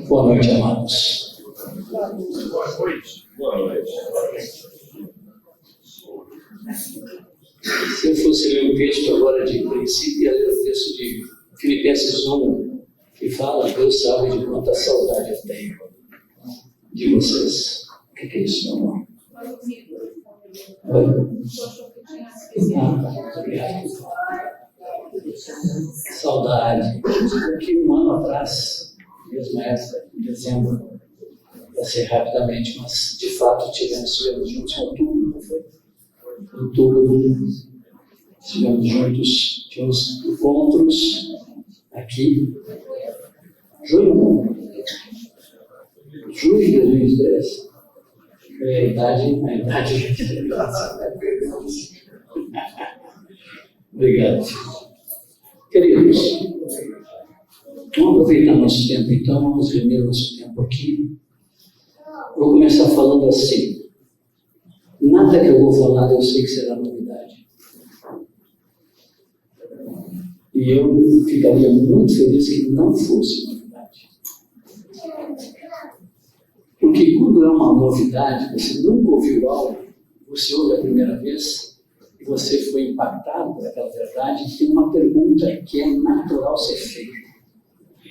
Boa noite, amados. Boa noite. Boa noite. Se eu fosse ler um texto agora de princípio, ia ler o texto de Filipenses 1, que fala: Deus sabe de quanta saudade eu tenho de vocês. O que é isso, meu amor? Oi? Obrigado. Saudade. Aqui um ano atrás, mesmo essa, em dezembro, passei rapidamente, mas de fato estivemos juntos em outubro, não foi? Em outubro, estivemos juntos, tínhamos encontros aqui. Julho de 2013. A idade. Obrigado. Queridos, vamos aproveitar nosso tempo então, vamos reunir nosso tempo aqui. Vou começar falando assim: nada que eu vou falar eu sei que será novidade. E eu ficaria muito feliz que não fosse novidade. Porque quando é uma novidade, você nunca ouviu algo, você ouve a primeira vez, e você foi impactado por aquela verdade, tem uma pergunta que é natural ser feita.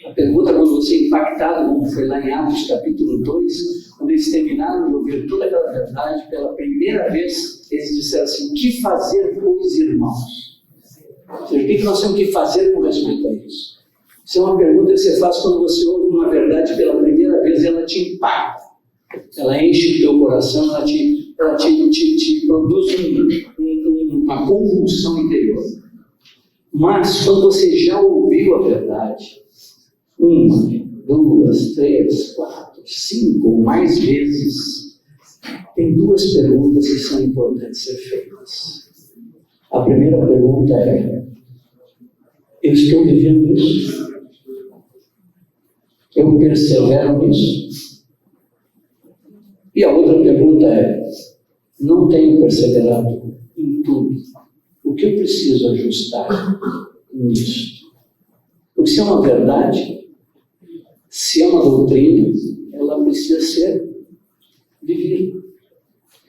A pergunta, quando você é impactado, como foi lá em Atos capítulo 2, quando eles terminaram de ouvir toda aquela verdade, pela primeira vez, eles disseram assim: o que fazer, pois, irmãos? Ou seja, o que nós temos que fazer com respeito a isso? Isso é uma pergunta que você faz quando você ouve uma verdade pela primeira vez, ela te impacta. Ela enche o teu coração, ela te produz uma convulsão interior. Mas, quando você já ouviu a verdade, 1, 2, 3, 4, 5 ou mais vezes, tem 2 perguntas que são importantes ser feitas. A primeira pergunta é: eu estou vivendo isso? Eu persevero nisso? E a outra pergunta é: não tenho perseverado em tudo. O que eu preciso ajustar nisso? Porque se é uma verdade, se é uma doutrina, ela precisa ser vivida.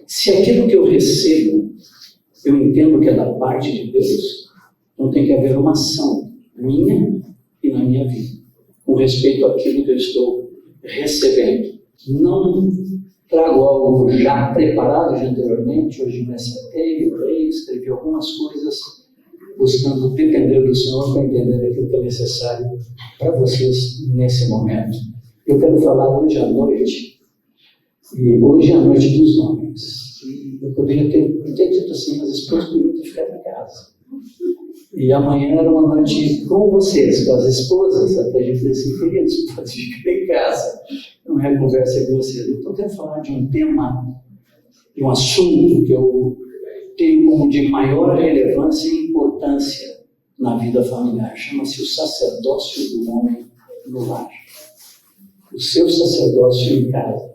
Se aquilo que eu recebo, eu entendo que é da parte de Deus, então tem que haver uma ação minha e na minha vida, com respeito àquilo que eu estou recebendo. Não trago algo já preparado de anteriormente. Hoje me acertei, orei, escrevi algumas coisas, buscando depender do Senhor para entender aquilo que é necessário para vocês nesse momento. Eu quero falar hoje à noite, e hoje é a noite dos homens. E eu poderia ter dito assim: as esposas podiam ter ficado em casa. E amanhã era uma noite com vocês, com as esposas, até a gente dizer assim: queridos, pode ficar em casa. Não é conversa com vocês. Então eu quero falar de um tema, de um assunto que eu tenho como de maior relevância e importância na vida familiar. Chama-se o sacerdócio do homem no lar. O seu sacerdócio em casa.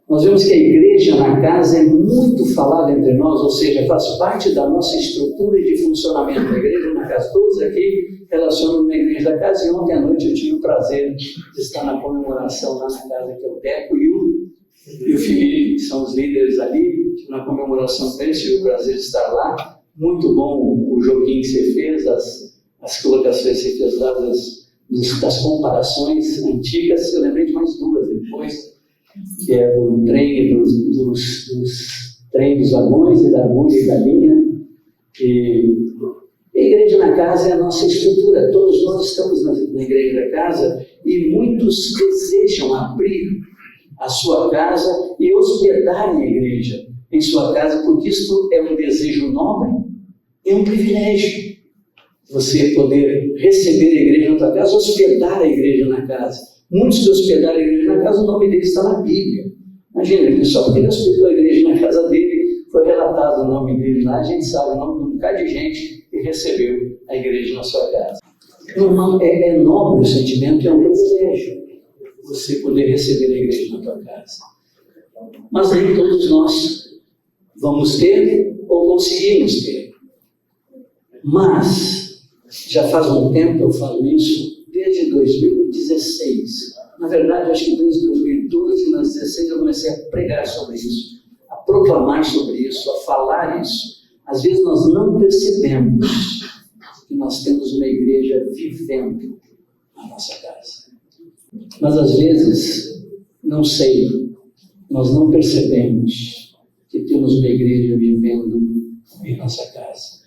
Nós vemos que a igreja na casa é muito falada entre nós, ou seja, faz parte da nossa estrutura de funcionamento. A igreja na casa, todos aqui relacionam na igreja da casa, e ontem à noite eu tive o prazer de estar na comemoração lá na casa que eu Deco e o Felipe, que são os líderes ali, na comemoração deles, tive o prazer de estar lá. Muito bom o joguinho que você fez, as colocações que você fez lá das comparações antigas. Eu lembrei de mais 2 depois, que é do trem dos vagões e da agulha e da linha. E a igreja na casa é a nossa estrutura. Todos nós estamos na igreja da casa, e muitos desejam abrir a sua casa e hospedarem a igreja em sua casa, porque isto é um desejo nobre e um privilégio. Você poder receber a igreja na sua casa, hospedar a igreja na casa. Muitos que hospedaram a igreja na casa, o nome dele está na Bíblia. Imagina, ele só porque ele hospedou a igreja na casa dele, foi relatado o nome dele lá, a gente sabe o nome de um bocado de gente que recebeu a igreja na sua casa. É nobre o sentimento, é um privilégio você poder receber a igreja na tua casa. Mas nem todos nós vamos ter ou conseguimos ter. Mas, já faz um tempo eu falo isso, desde 2016. Na verdade, acho que desde 2012, mas 2016 eu comecei a pregar sobre isso, a proclamar sobre isso, a falar isso. Às vezes nós não percebemos que nós temos uma igreja vivendo na nossa casa. Mas às vezes, não sei, nós não percebemos que temos uma igreja vivendo em nossa casa.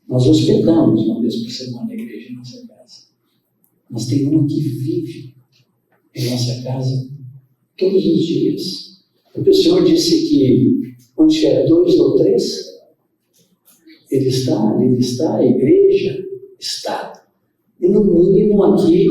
Nós hospedamos uma vez por semana a igreja em nossa casa. Mas tem uma que vive em nossa casa todos os dias. Porque o Senhor disse que onde tiver 2 ou 3, Ele está, a igreja está. E no mínimo aqui,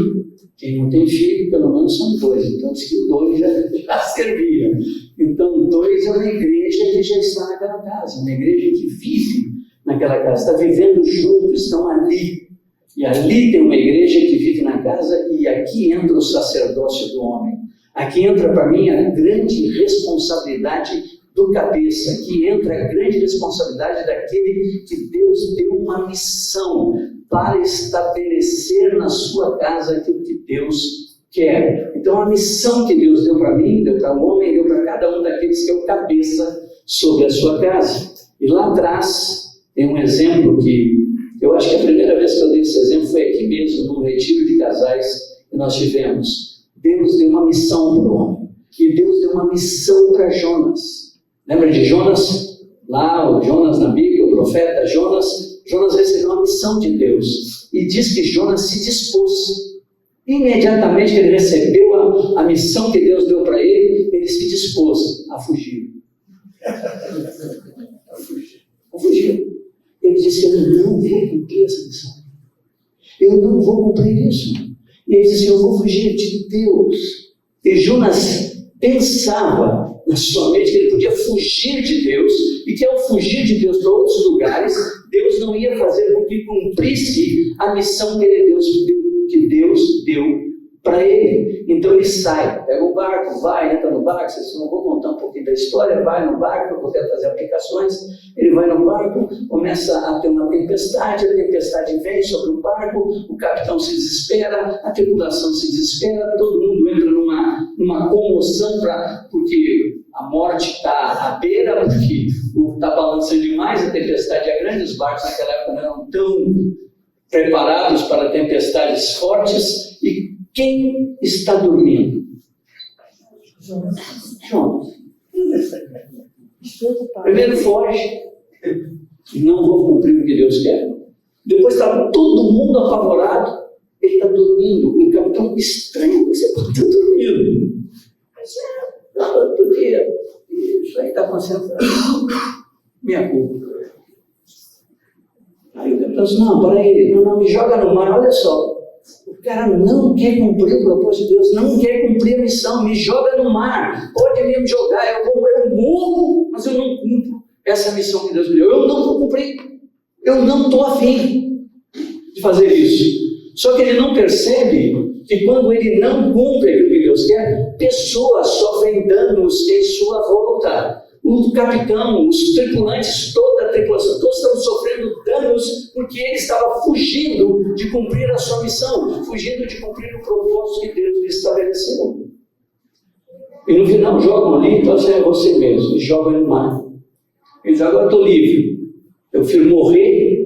quem não tem filho, pelo menos são 2. Então diz que 2 já servia. Então 2 é uma igreja que já está naquela casa, uma igreja que vive naquela casa, está vivendo junto, estão ali. E ali tem uma igreja que vive na casa, e aqui entra o sacerdócio do homem. Aqui entra para mim a grande responsabilidade do cabeça. Aqui entra a grande responsabilidade daquele que Deus deu uma missão para estabelecer na sua casa aquilo que Deus quer. Então a missão que Deus deu para mim, deu para o homem, deu para cada um daqueles que é o cabeça sobre a sua casa. E lá atrás tem um exemplo que eu acho que a primeira vez que eu dei esse exemplo foi aqui mesmo, num retiro de casais que nós tivemos. Deus deu uma missão para o homem. E Deus deu uma missão para Jonas. Lembra de Jonas? Lá, o Jonas na Bíblia, o profeta Jonas. Jonas recebeu uma missão de Deus. E diz que Jonas se dispôs. Imediatamente que ele recebeu a missão que Deus deu para ele, ele se dispôs a fugir. A fugir. Ele disse: eu não vou cumprir essa missão. Eu não vou cumprir isso. E ele disse: eu vou fugir de Deus. E Jonas pensava na sua mente que ele podia fugir de Deus, e que ao fugir de Deus para outros lugares, Deus não ia fazer com que cumprisse a missão que Deus deu para ele. Então ele sai, pega um barco, vai, entra no barco. Vocês não vou contar um pouquinho da história. Vai no barco para poder fazer aplicações. Ele vai no barco, começa a ter uma tempestade, a tempestade vem sobre o barco, o capitão se desespera, a tripulação se desespera, todo mundo entra numa comoção, porque a morte está à beira, porque está balançando demais, a tempestade é grande. Os barcos naquela época não eram tão preparados para tempestades fortes. E quem está dormindo? Jonas. Primeiro foge, não vou cumprir o que Deus quer. Depois está todo mundo apavorado, ele está dormindo. O capitão estranho, você está dormindo. Mas porque isso aí está concentrado. Minha culpa. Aí o capitão disse: não, peraí, não me joga no mar, olha só. O cara não quer cumprir o propósito de Deus, não quer cumprir a missão, me joga no mar, pode me jogar, eu morro, mas eu não cumpro essa missão que Deus me deu, eu não vou cumprir, eu não estou afim de fazer isso. Só que ele não percebe que quando ele não cumpre aquilo que Deus quer, pessoas sofrem danos em sua volta. O capitão, os tripulantes, toda a tripulação, todos estão sofrendo danos porque ele estava fugindo de cumprir a sua missão, fugindo de cumprir o propósito que Deus lhe estabeleceu. E no final jogam ali, então é você mesmo, e jogam no mar. Ele diz: agora estou livre. Eu prefiro morrer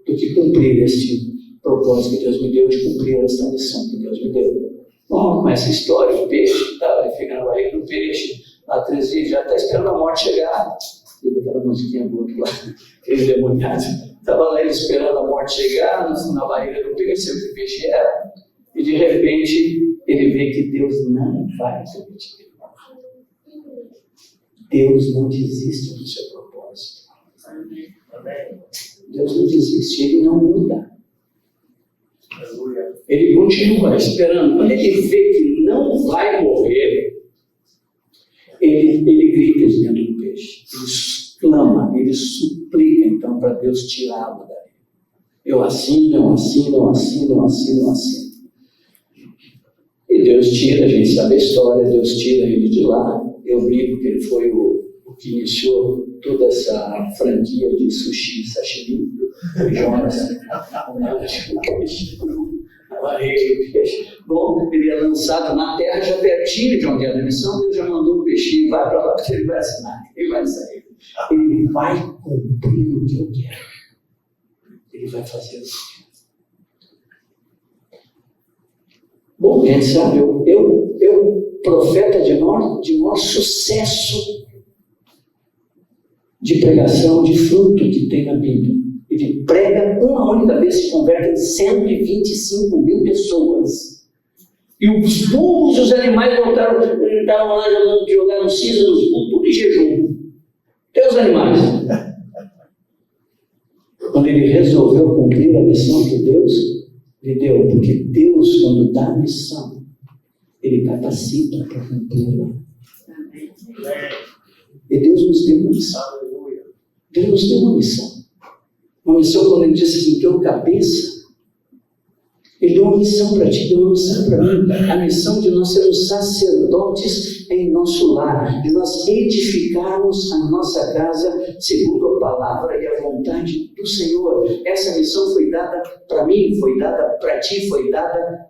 do que cumprir este propósito que Deus me deu, de cumprir esta missão que Deus me deu. Bom, com essa história, o peixe, tá, ele fica na barriga do peixe, lá 13 dias, já está esperando a morte chegar. E aquela musiquinha do outro lado, aquele demoniado, estava lá ele esperando a morte chegar, na barriga do peixe, o que o peixe era, e de repente ele vê que Deus não vai permitir. Deus não desiste do seu propósito. Deus não desiste, ele não muda. Ele continua esperando. Quando ele vê que não vai morrer, ele grita dentro do peixe. Ele clama, ele suplica então para Deus tirá-lo dali. Eu assino. E Deus tira, a gente sabe a história, Deus tira ele de lá. Eu brinco que ele foi o que iniciou toda essa franquia de sushi, sashimi, Jonas. Bom, ele é lançado na terra já pertinho de onde era a missão, Deus já mandou um peixinho, vai para lá, porque ele vai assinar, ele vai sair. Ele vai cumprir o que eu quero. Ele vai fazer isso. Bom, gente, sabe, eu profeta de maior sucesso de pregação, de fruto que tem na Bíblia. Ele prega uma única vez, se converte em 125 mil pessoas. E os burros e os animais estavam lá jogaram cinza nos burros, tudo em jejum. Até os animais. Quando ele resolveu cumprir a missão que Deus lhe deu, porque Deus, quando dá a missão, ele capacita para cumpri-la. E Deus nos deu uma missão. Deus nos deu uma missão. Uma missão, quando ele disse assim, teu cabeça, ele deu uma missão para ti, deu uma missão para mim. A missão de nós sermos sacerdotes em nosso lar, de nós edificarmos a nossa casa segundo a palavra e a vontade do Senhor. Essa missão foi dada para mim, foi dada para ti, foi dada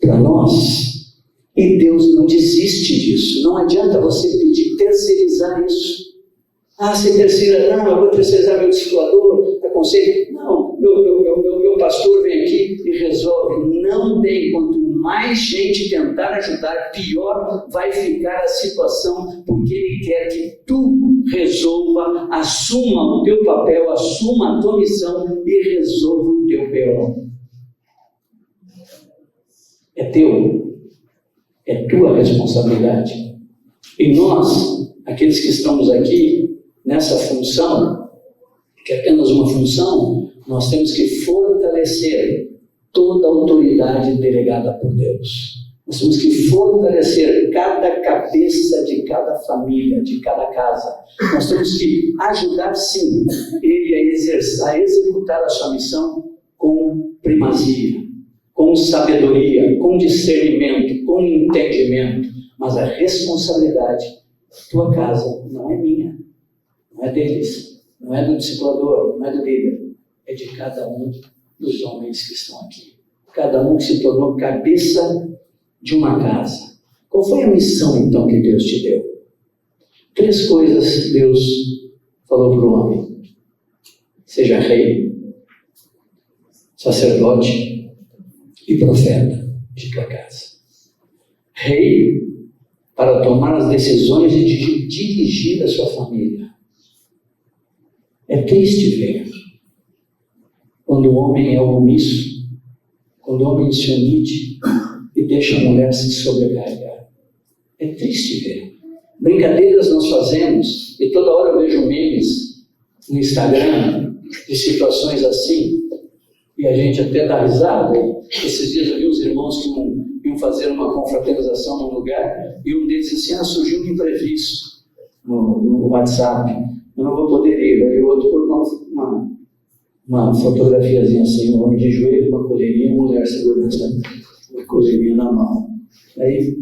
para nós. E Deus não desiste disso. Não adianta você pedir terceirizar isso. Ah, você terceira, não, eu vou terceirizar meu discipulador, aconselho. Não, meu pastor vem aqui e resolve. Não tem. Quanto mais gente tentar ajudar, pior vai ficar a situação, porque ele quer que tu resolva, assuma o teu papel, assuma a tua missão e resolva o teu PO. É teu. É tua responsabilidade. E nós, aqueles que estamos aqui, nessa função, que é apenas uma função, nós temos que fortalecer toda a autoridade delegada por Deus. Nós temos que fortalecer cada cabeça de cada família, de cada casa. Nós temos que ajudar, sim, ele a executar a sua missão com primazia, com sabedoria, com discernimento, com entendimento. Mas a responsabilidade da tua casa não é minha. Não é deles, não é do discipulador, não é do líder, é de cada um dos homens que estão aqui. Cada um que se tornou cabeça de uma casa. Qual foi a missão, então, que Deus te deu? 3 coisas Deus falou para o homem. Seja rei, sacerdote e profeta de tua casa. Rei, para tomar as decisões e dirigir a sua família. É triste ver quando o homem é omisso, quando o homem se omite e deixa a mulher se sobrecarregar. É triste ver. Brincadeiras nós fazemos, e toda hora eu vejo memes no Instagram de situações assim, e a gente até dá risada. Esses dias eu vi uns irmãos que iam fazer uma confraternização num lugar, e um deles disse assim, surgiu um imprevisto no WhatsApp. Eu não vou poder ir. Aí o outro colocou uma fotografiazinha assim, um homem de joelho, uma colherinha, uma mulher segurando uma colherinha na mão. Aí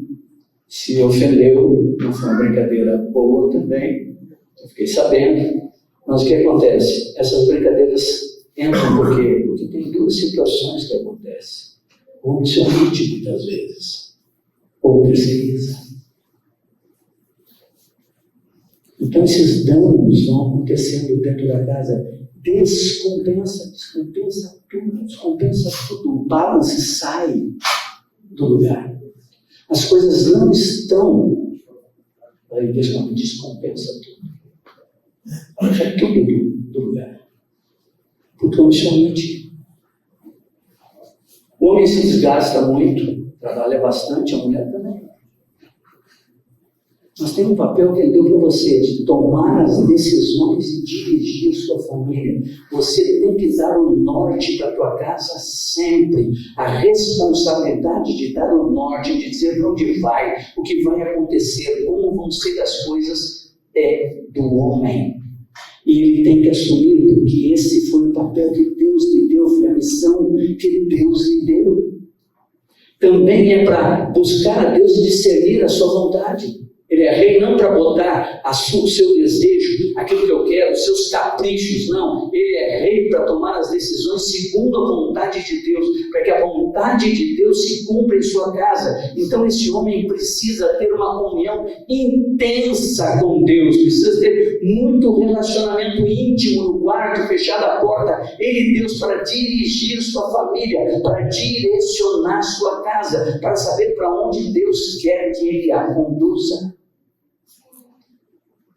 se ofendeu, não foi uma brincadeira boa também, eu fiquei sabendo. Mas o que acontece? Essas brincadeiras entram por quê? Porque tem 2 situações que acontecem. O homem se omite muitas vezes, ou terceiriza. Então esses danos vão acontecendo dentro da casa. Descompensa tudo. O balance sai do lugar. As coisas não estão. Aí descompensa tudo. Arranca tudo do lugar. Porque o homem se omite. O homem se desgasta muito, trabalha bastante, a mulher também. Mas tem um papel que ele deu para você, de tomar as decisões e dirigir sua família. Você tem que dar o norte para a tua casa sempre. A responsabilidade de dar o norte, de dizer para onde vai, o que vai acontecer, como vão ser as coisas, é do homem. E ele tem que assumir, porque esse foi o papel que Deus lhe deu, foi a missão que Deus lhe deu. Também é para buscar a Deus e discernir a sua vontade. Ele é rei não para botar o seu desejo, aquilo que eu quero, os seus caprichos, não. Ele é rei para tomar as decisões segundo a vontade de Deus, para que a vontade de Deus se cumpra em sua casa. Então esse homem precisa ter uma comunhão intensa com Deus, precisa ter muito relacionamento íntimo no quarto, fechada a porta, ele e Deus, para dirigir sua família, para direcionar sua casa, para saber para onde Deus quer que ele a conduza.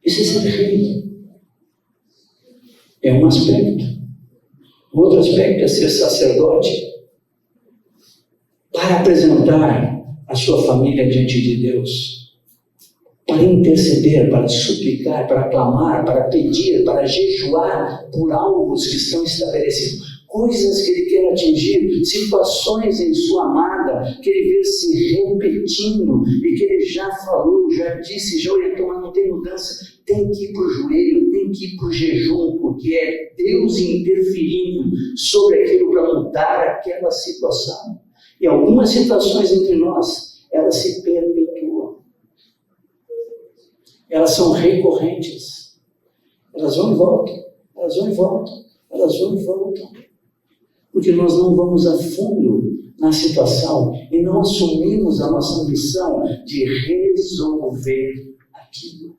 Isso é ser rei. É um aspecto. Outro aspecto é ser sacerdote, para apresentar a sua família diante de Deus, para interceder, para suplicar, para clamar, para pedir, para jejuar por alvos que estão estabelecidos, coisas que ele quer atingir, situações em sua amada que ele vê se repetindo e que ele já falou, já disse, já orientou, mas não tem mudança. Tem que ir para o joelho, tem que ir para o jejum, porque é Deus interferindo sobre aquilo para mudar aquela situação. E algumas situações entre nós, elas se perpetuam. Elas são recorrentes. Elas vão e voltam, elas vão e voltam, elas vão e voltam. Porque nós não vamos a fundo na situação e não assumimos a nossa missão de resolver aquilo.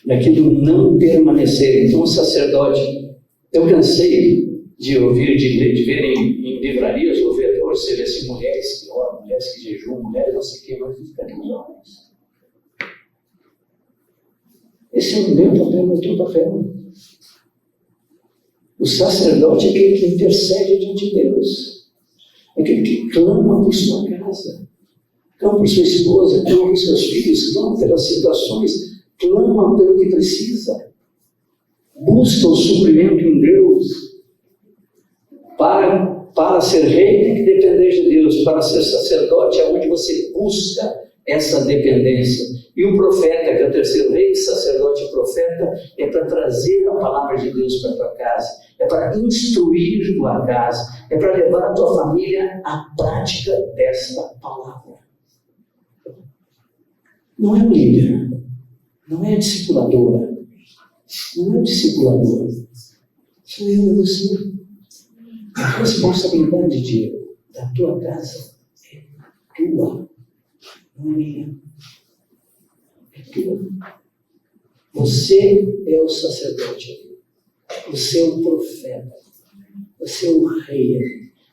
E aquilo não permanecer. Então o sacerdote, eu cansei de ouvir, de ver em livrarias, você vê assim, mulheres que oram, mulheres que jejuam, mulheres não sei o que, mas cadê os homens? Esse é o meu papel, o teu papel. O sacerdote é aquele que intercede diante de Deus, é aquele que clama por sua casa, clama por sua esposa, clama por seus filhos, clama pelas situações, clama pelo que precisa, busca o suprimento em Deus. Para ser rei tem que depender de Deus, para ser sacerdote é onde você busca essa dependência. E o profeta, que é o terceiro rei, sacerdote e profeta, é para trazer a palavra de Deus para a tua casa, é para instruir tua casa, é para levar a tua família à prática desta palavra. Não é um líder, não é a discipuladora, não é o discipulador, sou eu e você. A responsabilidade da tua casa é tua, não é minha. É tua. Você é o sacerdote, você é o profeta, você é o rei,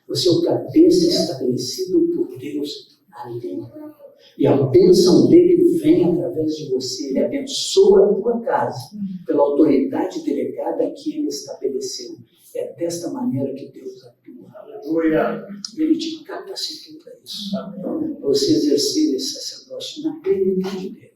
você é o cabeça estabelecido por Deus ali. E a bênção dele vem através de você, ele abençoa a tua casa pela autoridade delegada que ele estabeleceu. É desta maneira que Deus atua. Aleluia. Ele te capacitou para isso. Para você exercer esse sacerdócio na plenitude dele.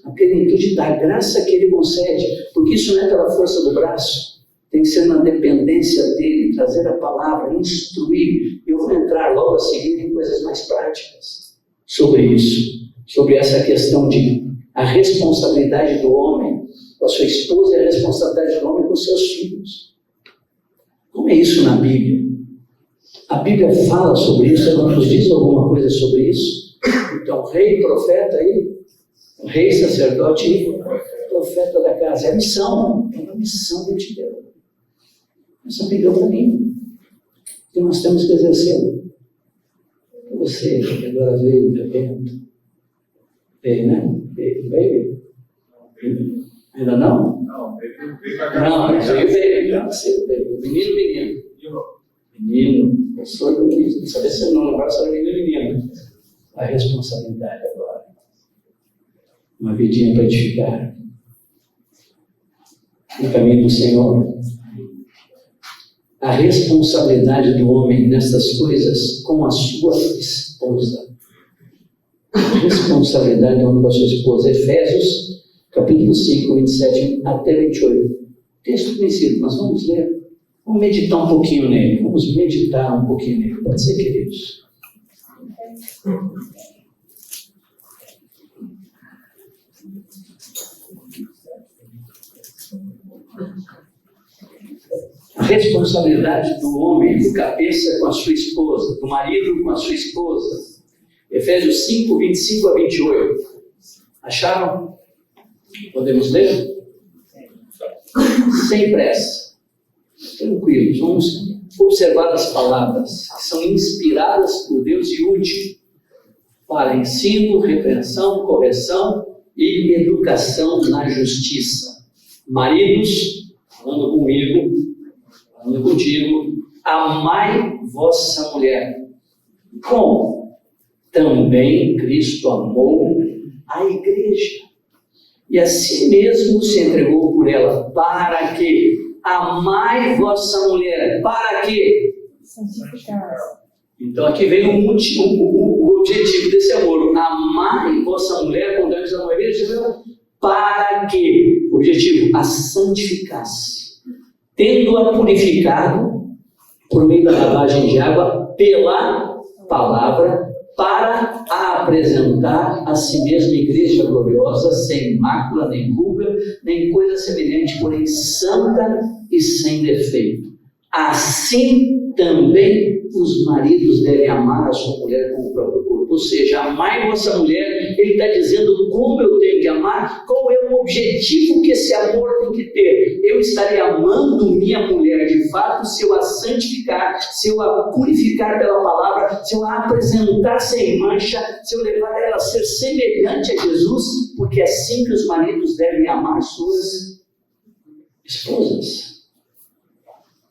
Na plenitude da graça que ele concede. Porque isso não é pela força do braço. Tem que ser na dependência dele, trazer a palavra, instruir. Eu vou entrar logo a seguir em coisas mais práticas sobre isso. Sobre essa questão de a responsabilidade do homem com a sua esposa e a responsabilidade do homem com os seus filhos. Como é isso na Bíblia? A Bíblia fala sobre isso, ela nos diz alguma coisa sobre isso? Então, rei, profeta aí, rei, sacerdote e profeta da casa. É a missão, é uma missão que te deu. Essa Bíblia para mim. E nós temos que exercê-la. Você que agora veio bebendo. Veio, né? Veio? Ainda não? Não, veio. Menino. Menino, eu sou do Cristo. Não sabia se não, agora sou menino. A responsabilidade agora. Uma vidinha para edificar. No caminho do Senhor. A responsabilidade do homem nestas coisas com a sua esposa. A responsabilidade do homem com a sua esposa. Efésios, capítulo 5, 27 até 28. Texto conhecido, mas vamos ler. Vamos meditar um pouquinho nele. Vamos meditar um pouquinho nele. Pode ser, queridos? A responsabilidade do homem, do cabeça com a sua esposa, do marido com a sua esposa, Efésios 5, 25 a 28. Acharam? Podemos ler? Sem pressa. Tranquilos. Vamos observar as palavras que são inspiradas por Deus e úteis para ensino, repreensão, correção e educação na justiça. Maridos, falando comigo, falando contigo, amai vossa mulher, como também Cristo amou a igreja e a si mesmo se entregou por ela. Para que? Amai vossa mulher. Para quê? Santificar. Então aqui vem o objetivo desse amor. Amai vossa mulher como Deus amou a igreja. Para quê? Objetivo, a santificar-se, tendo-a purificado por meio da lavagem de água pela palavra, para a apresentar a si mesma igreja gloriosa, sem mácula, nem ruga, nem coisa semelhante, porém santa e sem defeito. Assim também os maridos devem amar a sua mulher como o próprio corpo. Ou seja, amai vossa mulher, ele está dizendo como eu tenho que amar, qual é o objetivo que esse amor tem que ter. Eu estarei amando minha mulher de fato se eu a santificar, se eu a purificar pela palavra, se eu a apresentar sem mancha, se eu levar ela a ser semelhante a Jesus, porque é assim que os maridos devem amar suas esposas.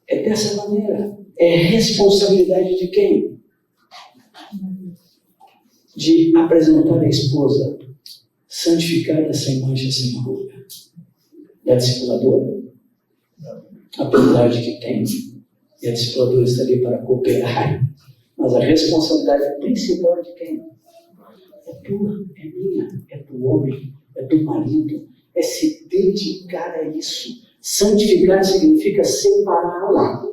É dessa maneira. É responsabilidade de quem? De apresentar a esposa santificada, sem mancha, sem ruga. E a discipuladora, apesar de que tem, e a discipuladora está ali para cooperar, mas a responsabilidade principal é de quem? É tua, é minha, é do homem, é do marido, é se dedicar a isso. Santificar significa separá-la,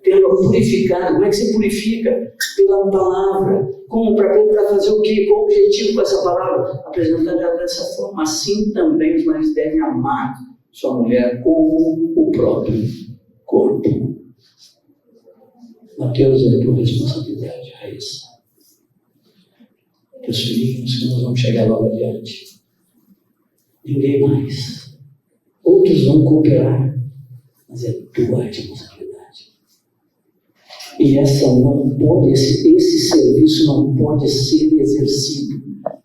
tê-la purificada. Como é que se purifica? Pela palavra. Como? Para fazer o quê? Qual o objetivo com essa palavra? Apresentar ela dessa forma. Assim também os maridos devem amar sua mulher como o próprio corpo. Mateus, é a tua responsabilidade, Raíssa. Teus filhinhos, que nós vamos chegar logo adiante. Ninguém mais. Outros vão cooperar, mas é tua responsabilidade. E essa não pode, esse serviço não pode ser exercido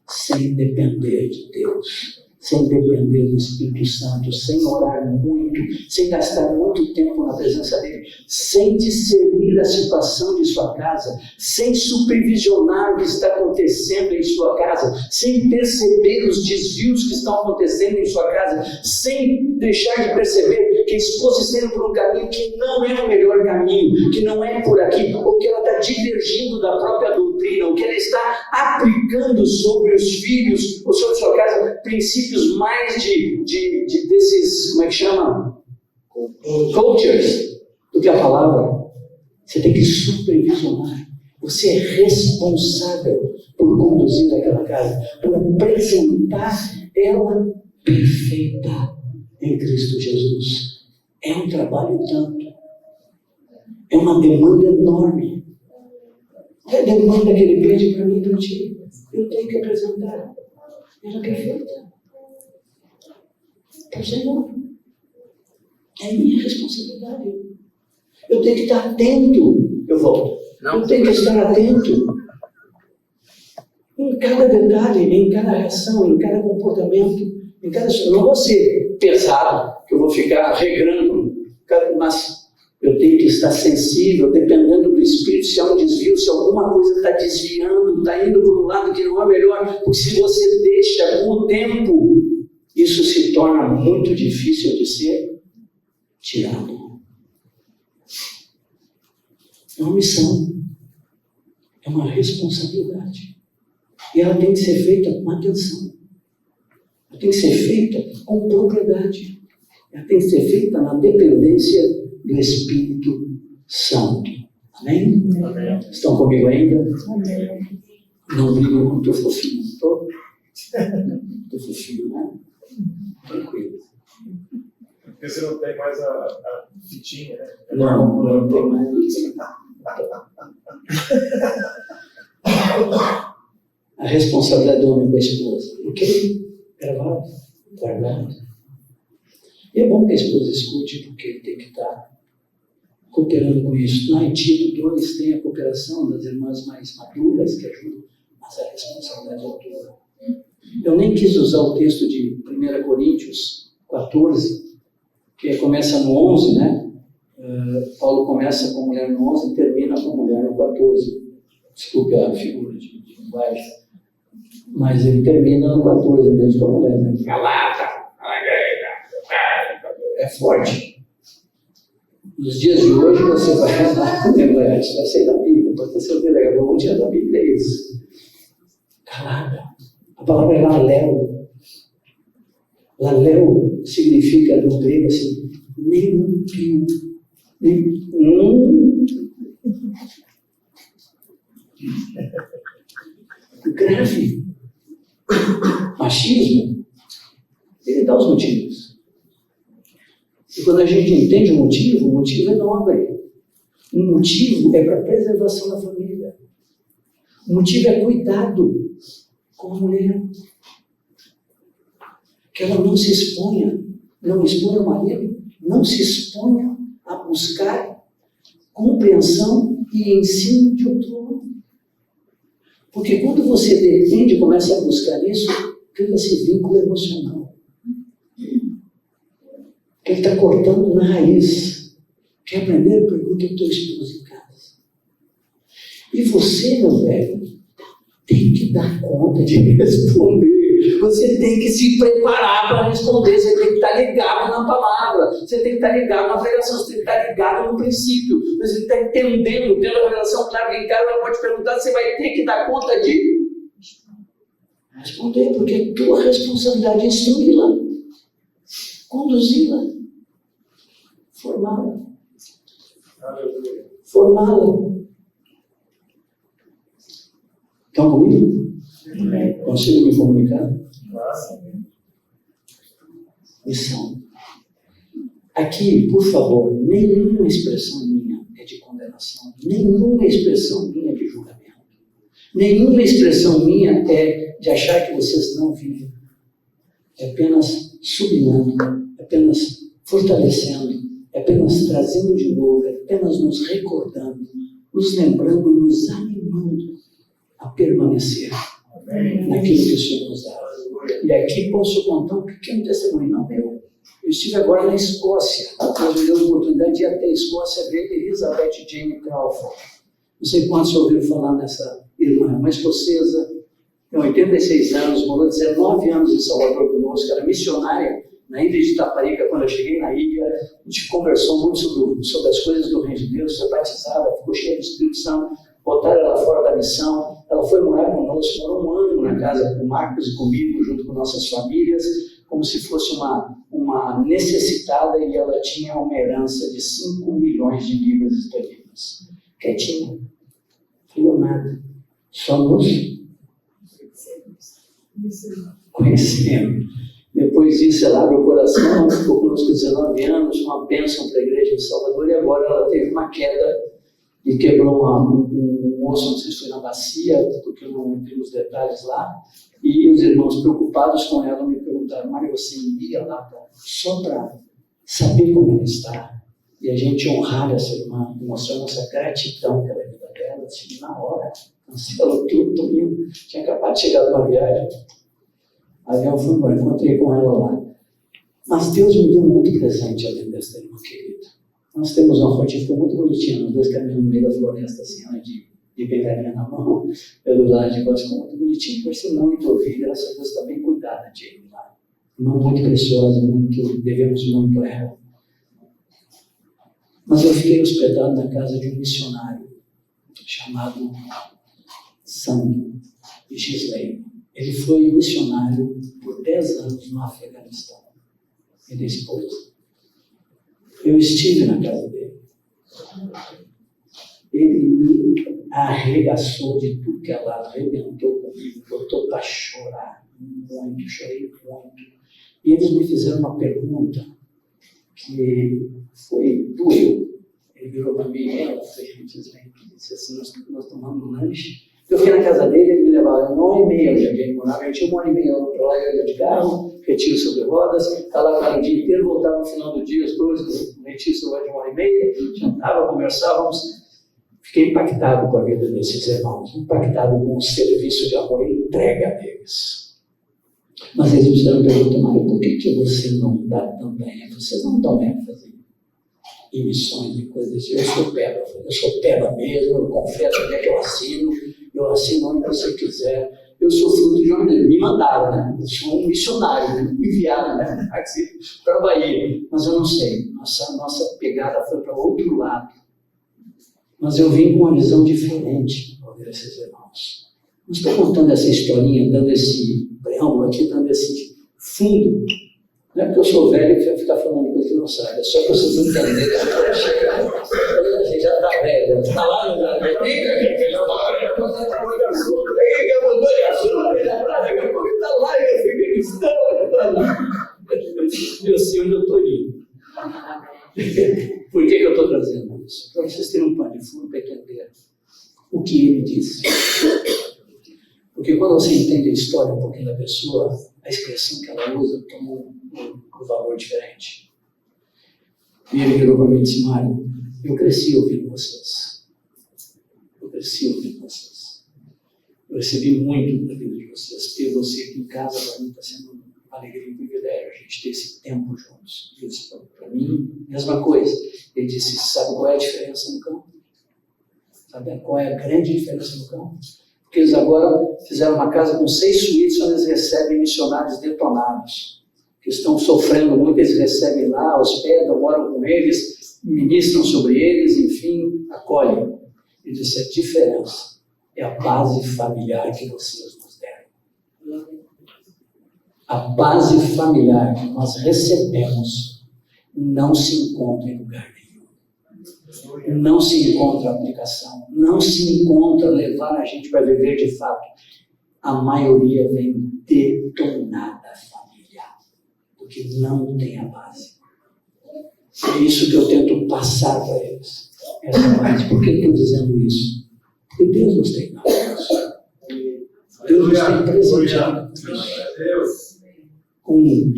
sem depender de Deus, sem depender do Espírito Santo, sem orar muito, sem gastar muito tempo na presença dele, sem discernir a situação de sua casa, sem supervisionar o que está acontecendo em sua casa, sem perceber os desvios que estão acontecendo em sua casa, sem deixar de perceber que a esposa está indo por um caminho que não é o melhor caminho, que não é por aqui, ou que ela está divergindo da própria doutrina, ou que ela está aplicando sobre os filhos ou sobre sua casa princípios mais desses, como é que chama? Cultures, do que a palavra. Você tem que supervisionar. Você é responsável por conduzir aquela casa, por apresentar ela perfeita em Cristo Jesus. É um trabalho tanto. É uma demanda enorme. É a demanda que ele pede para mim e para ti. Eu tenho que apresentar ela perfeita para o Senhor. É minha responsabilidade. Eu tenho que estar atento. Eu volto. Eu tenho que estar atento em cada detalhe, em cada reação, em cada comportamento, em cada. Não vou ser pesado, que eu vou ficar regrando, mas eu tenho que estar sensível, dependendo do Espírito, se há um desvio, se alguma coisa está desviando, está indo para um lado que não é melhor, porque se você deixa com o tempo, isso se torna muito difícil de ser tirado. É uma missão, é uma responsabilidade. E ela tem que ser feita com atenção. Ela tem que ser feita com propriedade. Ela tem que ser feita na dependência do Espírito Santo. Amém? Amém. Estão comigo ainda? Amém. Não brigam com o teu fofinho. Estou fofinho, né? Tranquilo. Porque você não tem mais a fitinha, né? Não tem mais. a responsabilidade do homem com a esposa. Ok? Gravado, guardado. E é bom que a esposa escute, porque ele tem que estar cooperando com isso. Na Haiti, dois tem a cooperação das irmãs mais maduras que ajudam, mas a responsabilidade é tua. Eu nem quis usar o texto de 1 Coríntios 14, que começa no 11, né? Paulo começa com a mulher no 11 e termina com a mulher no 14. Desculpe a figura de linguagem. Mas ele termina no 14 mesmo com a mulher. Né? É forte. Nos dias de hoje você vai vai sair da Bíblia, pode ter certeza que um dia da Bíblia é isso. Calada. A palavra é laléu. Laléu significa no grego assim, nem um pio. Grave. Machismo. Ele dá os motivos. E quando a gente entende o motivo é nobre. O motivo é para a preservação da família. O motivo é cuidado com a mulher. Que ela não se exponha, não exponha o marido, não se exponha a buscar compreensão e ensino de outro homem. Porque quando você depende e começa a buscar isso, cria esse vínculo emocional. Que ele está cortando na raiz. Que é a primeira pergunta que eu esposa em casa. E você, meu velho, tem que dar conta de responder. Você tem que se preparar para responder. Você tem que estar ligado na palavra. Você tem que estar ligado na pregação. Você tem que estar ligado no princípio. Você tem que estar entendendo, tendo a revelação clara. Em casa ela pode perguntar, você vai ter que dar conta de responder, porque é tua responsabilidade instruí-la, conduzi-la, formá-la. Formá-la. Estão comigo? Consigo me comunicar? Missão. Aqui, por favor, nenhuma expressão minha é de condenação, nenhuma expressão minha é de julgamento, nenhuma expressão minha é de achar que vocês não vivem. É apenas sublinhando, é apenas fortalecendo, é apenas trazendo de novo, é apenas nos recordando, nos lembrando, nos animando a permanecer naquilo que o Senhor nos dá. E aqui posso contar um pequeno testemunho, não meu. Eu estive agora na Escócia. Deus me deu a oportunidade de ir até a Escócia ver Elizabeth Jane Crawford. Não sei quantos ouviram falar nessa irmã, uma escocesa, tem 86 anos, morou 19 anos em Salvador conosco, era missionária na ilha de Itaparica. Quando eu cheguei na ilha, a gente conversou muito sobre as coisas do Reino de Deus, foi batizada, ficou cheia do Espírito Santo, botaram ela fora da missão, ela foi morar conosco, morou um ano na casa com Marcos e comigo, junto com nossas famílias, como se fosse uma necessitada, e ela tinha uma herança de 5 milhões de libras esterlinas. Quietinha, falou nada, só nos conhecemos. Depois disso, ela abriu o coração, ficou conosco 19 anos, uma bênção para a igreja em Salvador, e agora ela teve uma queda e quebrou um osso, não sei se foi na bacia, porque eu não entrei nos detalhes lá, e os irmãos preocupados com ela me perguntaram: Mário, você iria lá só para saber como ela está, e a gente honrar essa irmã, e mostrar nossa gratidão pela vida dela, assim, na hora, cancelou tudo, estou indo, tinha acabado de chegar de uma viagem, o avião foi embora, encontrei com ela lá. Mas Deus me deu muito presente além dessa irmã querida. Nós temos uma fotinha, ficou muito bonitinha, nós dois caminhando no meio da floresta, assim, de pegarinha na mão, pelo lado de costas, ficou muito bonitinho. Gostei muito ouvir, graças a Deus está bem cuidada de ele lá. Irmã muito preciosa, devemos muito a ela. Mas eu fiquei hospedado na casa de um missionário chamado Sam Gisley. Ele foi missionário por 10 anos no Afeganistão. Ele é esposo. Eu estive na casa dele. Ele me arregaçou de tudo que ela arrebentou comigo, botou para chorar muito, chorei muito. E eles me fizeram uma pergunta que doeu. Ele virou para mim, ela foi, disse assim, nós tomamos um lanche. Eu fui na casa dele, ele me levava 1h30 onde ele morava. Eu tinha 1h30 para lá, eu ia de carro, retiro sobre rodas, ficava o dia inteiro, voltava no final do dia, as coisas, retiro sobre de 1h30, jantava, conversávamos. Fiquei impactado com a vida desses irmãos, impactado com o serviço de amor e entrega deles. Mas eles me fizeram pergunta, Mário, por que você não dá também ênfase? Vocês não dão ênfase em missões e coisas assim. Eu sou peba mesmo, eu confesso até que eu assino onde você quiser. Eu sou fruto de uma... Me mandaram, né? Eu sou um missionário, me enviaram, né? Para a Bahia. Mas eu não sei, nossa pegada foi para outro lado. Mas eu vim com uma visão diferente para ver esses irmãos. Não estou contando essa historinha, dando esse preâmbulo aqui, dando esse fundo. Não é porque eu sou velho que vai ficar falando coisa que não sabe. É só para vocês entenderem. Você já está velho, está lá no lugar. Mudou de assunto, já está daqui a pouco está lá em Afeganistão, está lá. Eu sei onde eu estou indo. Por que eu estou trazendo isso? Para vocês terem um pano de fundo para entender o que ele disse. Porque quando você entende a história um pouquinho da pessoa, a expressão que ela usa toma um valor diferente. E ele virou para mim e disse, Mário, eu cresci ouvindo vocês. Eu recebi muito da vida de vocês. Ter você aqui em casa para mim está sendo uma alegria e um privilégio. A gente ter esse tempo juntos. Ele disse para mim, mesma coisa. Ele disse, sabe qual é a diferença no campo? Sabe qual é a grande diferença no campo? Porque eles agora fizeram uma casa com 6 suítes onde eles recebem missionários detonados, que estão sofrendo muito, eles recebem lá, hospedam, moram com eles, ministram sobre eles, enfim, acolhem. Ele disse, a diferença é a base familiar que vocês nos deram. A base familiar que nós recebemos não se encontra em lugar nenhum. Não se encontra aplicação, não se encontra levar a gente para viver de fato. A maioria vem detonada familiar, porque não tem a base. É isso que eu tento passar para eles. Essa base. Por que eu estou dizendo isso? Porque Deus nos tem dado isso. Deus nos tem presenteado com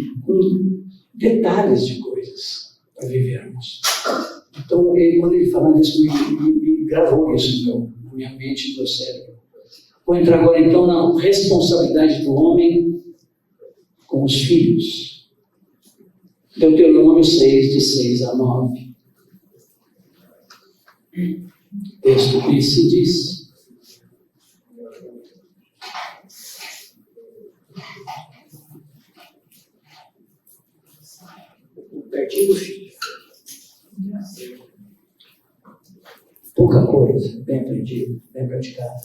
detalhes de coisas para vivermos. Então, quando ele falava isso, me gravou isso na minha mente, no meu cérebro. Vou entrar agora, então, na responsabilidade do homem com os filhos. Deuteronômio 6, de 6 a 9. O texto que se diz: pertinho do filho. Pouca coisa, bem aprendido, bem praticado.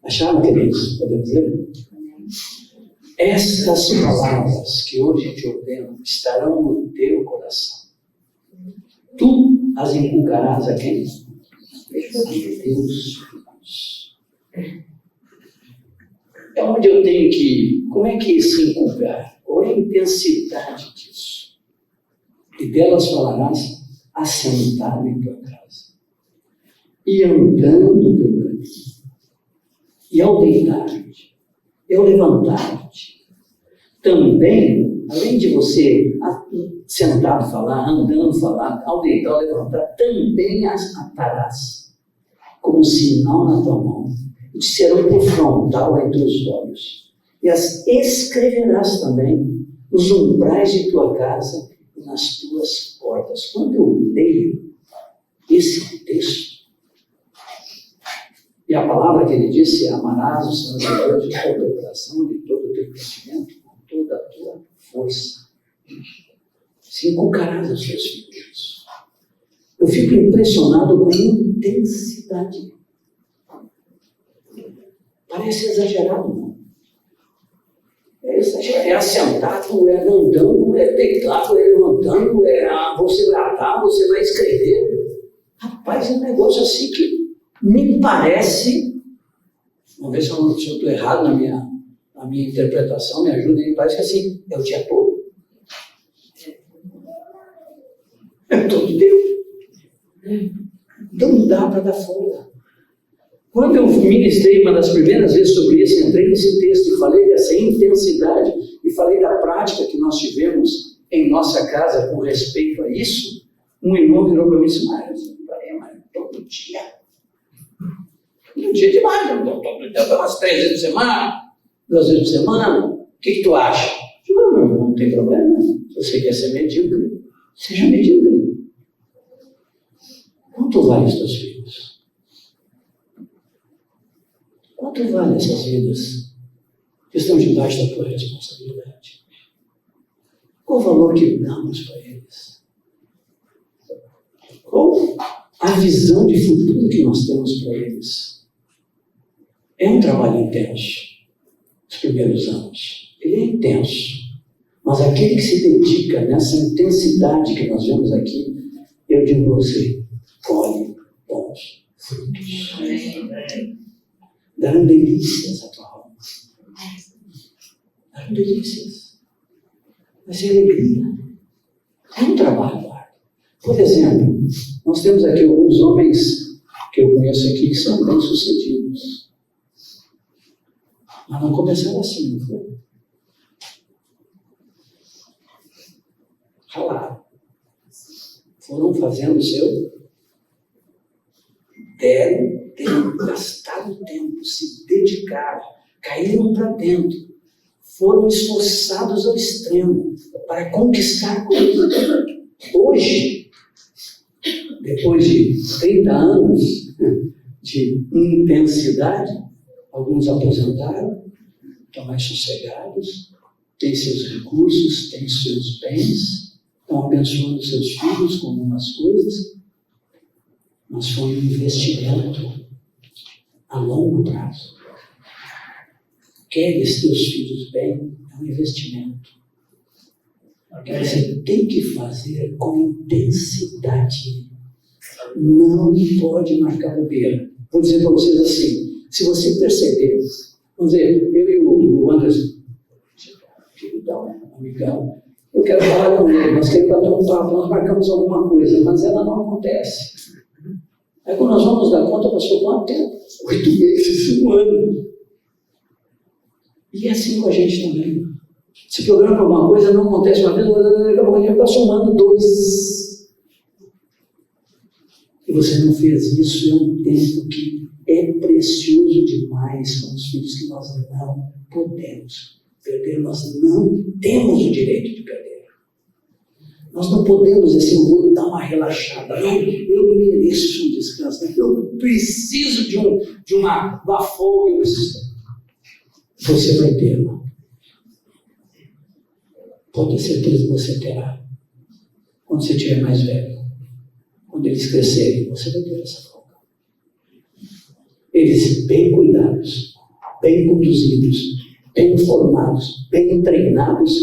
Acharam, queridos? Podemos ler? Estas palavras que hoje te ordeno estarão no teu coração. Tu as inculcarás a quem? A teus filhos. É onde eu tenho que ir. Como é que se inculcar? Qual é a intensidade disso? E delas falarás assentado em tua casa, e andando pelo caminho, e ao deitar-te, e ao levantar-te. Também, além de você sentado falar, andando falar, ao deitar, ao levantar, também as atarás como sinal na tua mão, e te serão por frontal entre os olhos. E as escreverás também nos umbrais de tua casa e nas tuas portas. Quando eu leio esse texto, e a palavra que ele disse, amarás o Senhor teu Deus de todo o teu coração, de todo o teu entendimento, com toda a tua força. Se inculcarás aos teus filhos. Eu fico impressionado com a intensidade. Parece exagerado, não? É exagerado. É assentado, é andando, é deitado, é levantando, você vai atar, você vai escrever. Rapaz, é um negócio assim que me parece, vamos ver se eu estou errado na minha interpretação, me ajuda, me parece que assim, é o dia todo. É todo tempo. Então não dá para dar folga. Quando eu ministrei uma das primeiras vezes sobre isso, entrei nesse texto e falei dessa intensidade e falei da prática que nós tivemos em nossa casa com respeito a isso, um irmão virou para mim e disse, mas todo dia. Todo dia demais, todo dia, umas 3 vezes por semana, 2 vezes por semana. O que tu acha? Eu digo, não tem problema. Se você quer ser medíocre, seja medíocre. Quanto vale os teus filhos? Quanto vale essas vidas que estão debaixo da tua responsabilidade? Qual o valor que damos para eles? Qual a visão de futuro que nós temos para eles? É um trabalho intenso, os primeiros anos. Ele é intenso. Mas aquele que se dedica nessa intensidade que nós vemos aqui, eu digo a você, colhe bons frutos. Darão delícias à tua alma. Darão delícias. Vai ser alegria. É um trabalho árduo. Por exemplo, nós temos aqui alguns homens que eu conheço aqui que são bem-sucedidos. Mas não começaram assim, não foi? Ralaram. Foram fazendo o seu. Deram tempo, gastaram tempo, se dedicaram, caíram para dentro, foram esforçados ao extremo para conquistar coisas. Hoje, depois de 30 anos de intensidade, alguns aposentaram, estão mais sossegados, têm seus recursos, têm seus bens, estão abençoando seus filhos com algumas coisas, mas foi um investimento a longo prazo. Queres teus filhos bem? É um investimento. Você tem que fazer com intensidade. Não pode marcar bobeira. Vou dizer para vocês assim, se você perceber, vamos dizer, eu e o Anderson, amigão, eu quero falar com ele, nós queremos bater um papo, nós marcamos alguma coisa, mas ela não acontece. Aí quando nós vamos dar conta, passou quanto tempo? 8 meses, 1 ano. E é assim com a gente também. Se programa alguma coisa, não acontece uma vez, daqui a pouco a gente passou 1 ano, 2. E você não fez isso, é um tempo que é precioso demais com os filhos que nós não podemos perder, nós não temos o direito de perder. Nós não podemos assim, eu vou dar uma relaxada, não, eu mereço um descanso, eu preciso de uma folga, eu preciso. Você vai ter, irmão. Pode ter certeza que você terá. Quando você estiver mais velho, quando eles crescerem, você vai ter essa folga. Eles bem cuidados, bem conduzidos, bem formados, bem treinados,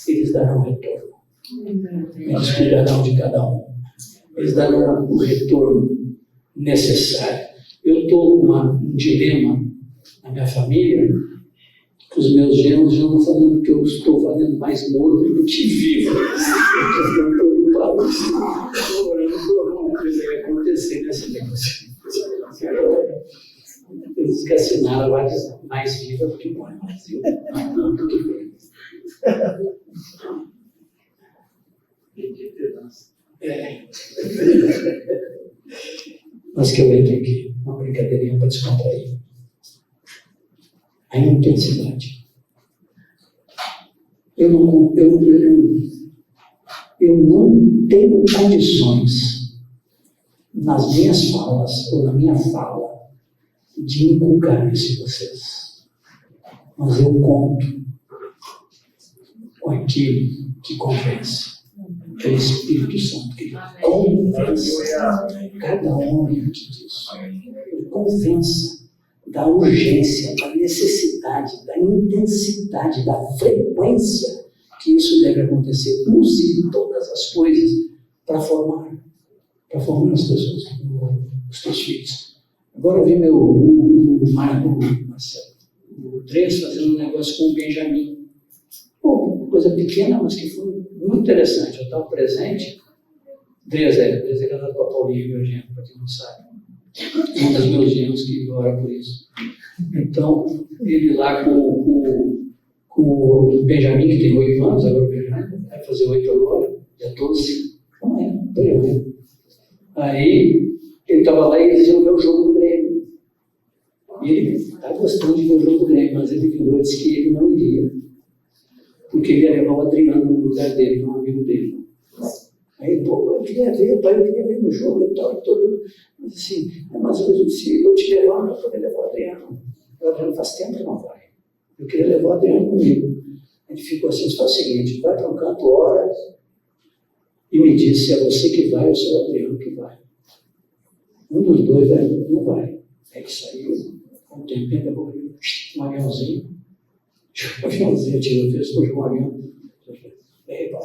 eles darão retorno. Eles cuidarão de cada um. Eles darão o retorno necessário. Eu estou com um dilema na minha família, que os meus genros já não falando que eu estou fazendo mais morto do que vivo. Eu estou preocupado. Estou orando por alguma coisa que vai acontecer nesse negócio. Eles que assinaram mais viva do que morre vazio. Não do que vive. Mas que eu entro aqui, uma brincadeirinha para descontrair. A intensidade. Eu não tenho condições, nas minhas falas ou na minha fala, de inculcar isso em vocês. Mas eu conto com aquilo que convence. É o Espírito Santo que convence cada homem aqui disso. Convença da urgência, da necessidade, da intensidade, da frequência que isso deve acontecer. Use todas as coisas para formar as pessoas, os teus filhos. Agora eu vi o Marcelo, o Dres fazendo um negócio com o Benjamin. Pô, coisa pequena, mas que foi muito interessante. Eu estava presente Andrés é casado com a Paulinha, meu genro, para quem não sabe. Um dos meus genros que ora por isso. Então, ele lá com o Benjamin, que tem 8 anos, agora o Benjamin vai fazer 8 agora, dia 12, amanhã. Aí, ele estava lá e eles iam ver o jogo do Grêmio. E ele está gostando de ver o jogo do Grêmio, mas ele virou e disse que ele não iria, porque ele ia levar o Adriano no lugar dele, um amigo dele. Aí, pô, eu queria ver, pai, eu queria ver no jogo e tal, todo. Mas assim, mas se eu te levar, eu não vou poder levar o Adriano. O Adriano faz tempo que não vai. Eu queria levar o Adriano comigo. A gente ficou assim, faz o seguinte, vai para um canto, ora, e me diz se é você que vai ou se é o Adriano que vai. Um dos dois não vai. É que saiu, com o tempo, daqui a pouco, um aviãozinho, tirou o texto, puxou um avião. E aí, vai.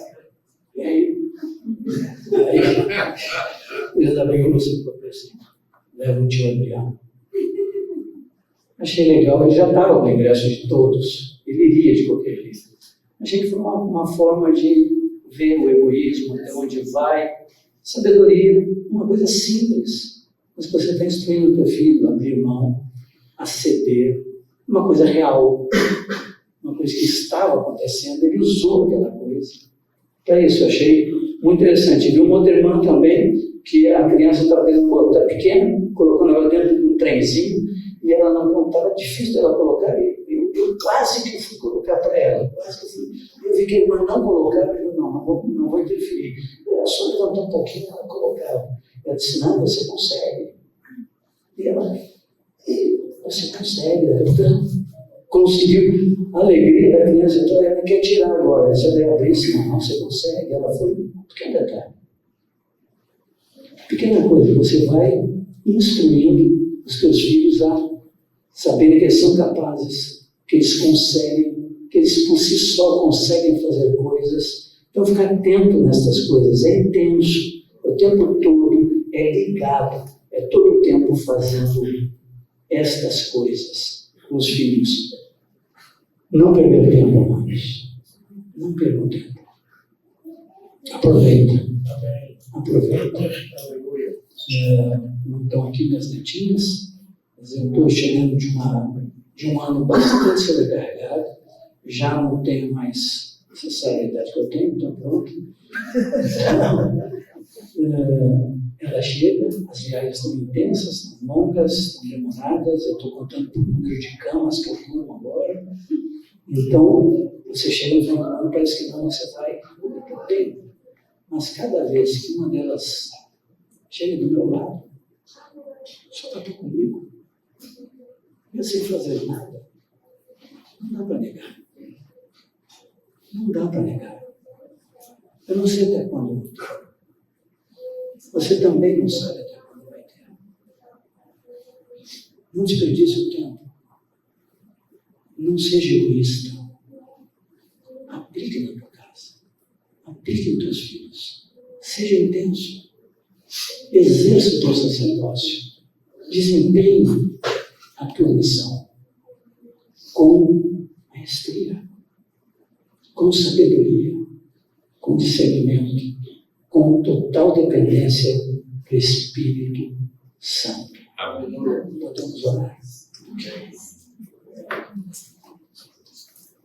E aí, eles abriram assim para o assim, leva o tio Adriano. Achei legal, ele já estava com o ingresso de todos, ele iria de qualquer jeito. Achei que foi uma forma de ver o egoísmo, até onde vai, sabedoria, uma coisa simples, mas você está instruindo o teu filho a abrir mão, a ceder, uma coisa real, uma coisa que estava acontecendo, ele usou aquela coisa. Para isso, eu achei muito interessante. Vi uma outra irmã também, que a criança estava querendo botar pequena, colocando ela dentro de um trenzinho, e ela não estava difícil dela colocar. Eu quase que fui colocar para ela, quase que fui. Eu vi que a irmã não colocava, eu não vou interferir. Era só levantar um pouquinho, ela colocava. Ela disse, não, você consegue. E ela, você consegue, ela conseguiu a alegria da criança, então ela quer tirar agora. Você vai abrir isso, não, você consegue. Ela foi um pequeno detalhe. Pequena coisa, você vai instruindo os teus filhos a saberem que eles são capazes, que eles conseguem, que eles por si só conseguem fazer coisas. Então, ficar atento nessas coisas é intenso, o tempo todo é ligado, é todo o tempo fazendo estas coisas com os filhos. Não perder tempo, amados. Não perder tempo. Aproveita. Não estão aqui minhas netinhas, mas eu estou chegando de um ano bastante sobrecarregado. Já não tenho mais, você sabe a idade que eu tenho, então pronto. Ela chega, as viagens estão intensas, estão longas, estão demoradas, eu estou contando por número de camas que eu durmo agora. Então, você chega no final do ano, parece que não, você vai por tempo. Mas cada vez que uma delas chega do meu lado, só está comigo, eu sem fazer nada. Não dá para negar. Não dá para negar. Eu não sei até quando eu vou ter. Você também não sabe até quando vai ter. Não desperdice o tempo. Não seja egoísta. Aplique na tua casa. Aplique nos teus filhos. Seja intenso. Exerça o teu sacerdócio. Desempenhe a tua missão com maestria, com sabedoria, com discernimento, com total dependência do Espírito Santo. Podemos orar.